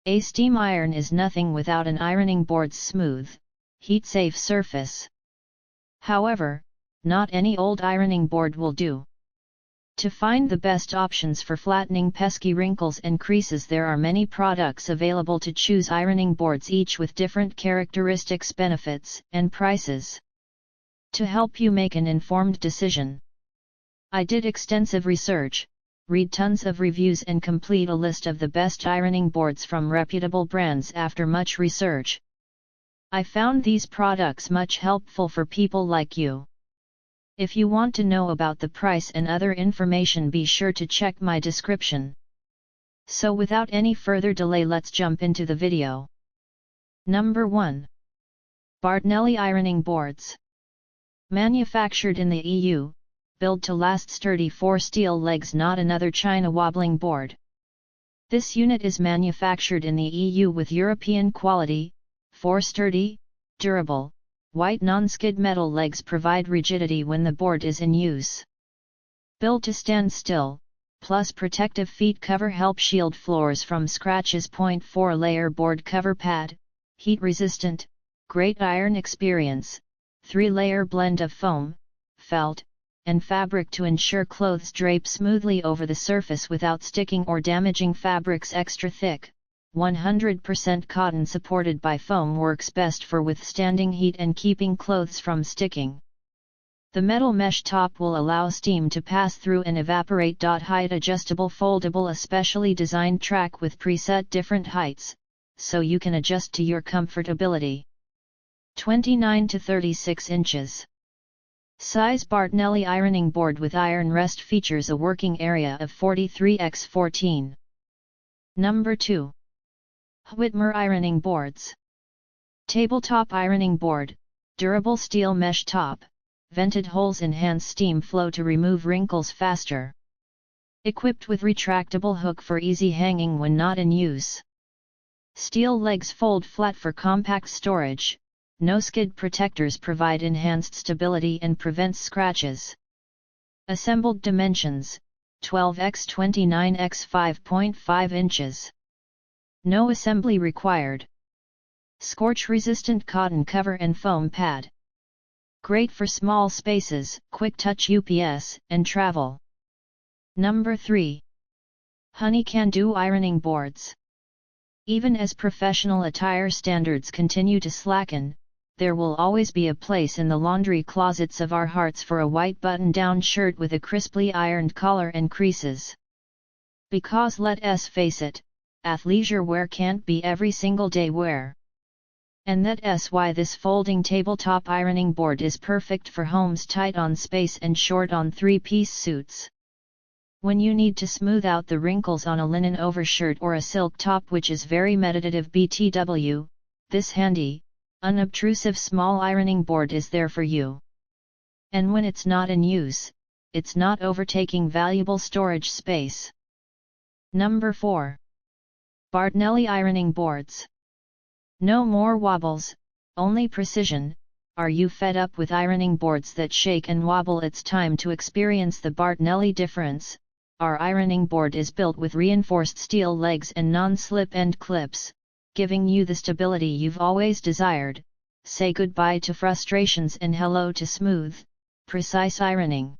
A steam iron is nothing without an ironing board's smooth, heat-safe surface. However, not any old ironing board will do. To find the best options for flattening pesky wrinkles and creases, there are many products available to choose ironing boards, each with different characteristics, benefits, and prices. To help you make an informed decision, I did extensive research, read tons of reviews and complete a list of the best ironing boards from reputable brands. After much research, I found these products much helpful for people like you. If you want to know about the price and other information, be sure to check my description. So without any further delay, let's jump into the video. Number 1. Bartonelli Ironing Boards. Manufactured in the EU, built to last, sturdy 4 steel legs, not another China wobbling board. This unit is manufactured in the EU with European quality. 4 sturdy, durable, white non-skid metal legs provide rigidity when the board is in use. Built to stand still, plus protective feet cover help shield floors from scratches. 4-layer board cover pad, heat resistant, great iron experience, 3-layer blend of foam, felt, and fabric to ensure clothes drape smoothly over the surface without sticking or damaging fabrics. Extra thick, 100% cotton supported by foam works best for withstanding heat and keeping clothes from sticking. The metal mesh top will allow steam to pass through and evaporate. Height adjustable, foldable, a specially designed track with preset different heights, so you can adjust to your comfortability. 29 to 36 inches. Size. Bartonelli ironing board with iron rest features a working area of 43x14. Number 2. Whitmer Ironing Boards. Tabletop ironing board, durable steel mesh top, vented holes enhance steam flow to remove wrinkles faster. Equipped with retractable hook for easy hanging when not in use. Steel legs fold flat for compact storage. No skid protectors provide enhanced stability and prevents scratches. Assembled dimensions, 12x29x 5.5 inches. No assembly required. Scorch-resistant cotton cover and foam pad. Great for small spaces, quick touch UPS, and travel. Number 3. Honey Can Do Ironing Boards. Even as professional attire standards continue to slacken, there will always be a place in the laundry closets of our hearts for a white button-down shirt with a crisply ironed collar and creases. Because let's face it, athleisure wear can't be every single day wear. And that's why this folding tabletop ironing board is perfect for homes tight on space and short on 3-piece suits. When you need to smooth out the wrinkles on a linen overshirt or a silk top which is very meditative BTW, this handy, unobtrusive small ironing board is there for you. And when it's not in use, it's not overtaking valuable storage space. Number 4. Bartonelli Ironing Boards. No more wobbles, only precision. Are you fed up with ironing boards that shake and wobble? It's time to experience the Bartonelli difference. Our ironing board is built with reinforced steel legs and non-slip end clips, giving you the stability you've always desired. Say goodbye to frustrations and hello to smooth, precise ironing.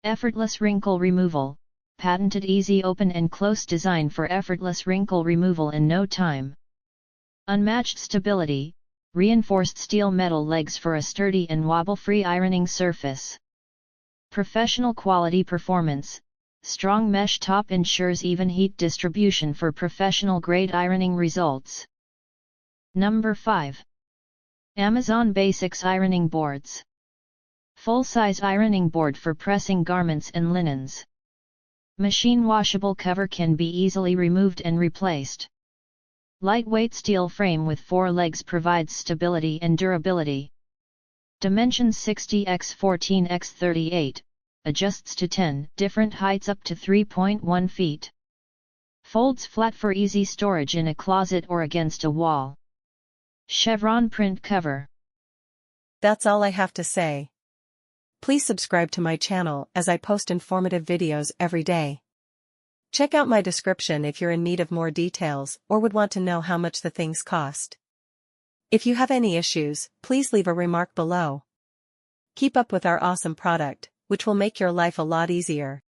Effortless wrinkle removal. Patented easy open and close design for effortless wrinkle removal in no time. Unmatched stability, reinforced steel metal legs for a sturdy and wobble-free ironing surface. Professional quality performance, strong mesh top ensures even heat distribution for professional-grade ironing results. Number 5. Amazon Basics Ironing Boards. Full-size ironing board for pressing garments and linens. Machine washable cover can be easily removed and replaced. Lightweight steel frame with 4 legs provides stability and durability. Dimensions 60x14x38, adjusts to 10 different heights up to 3.1 feet. Folds flat for easy storage in a closet or against a wall. Chevron print cover. That's all I have to say. Please subscribe to my channel as I post informative videos every day. Check out my description if you're in need of more details or would want to know how much the things cost. If you have any issues, please leave a remark below. Keep up with our awesome product, which will make your life a lot easier.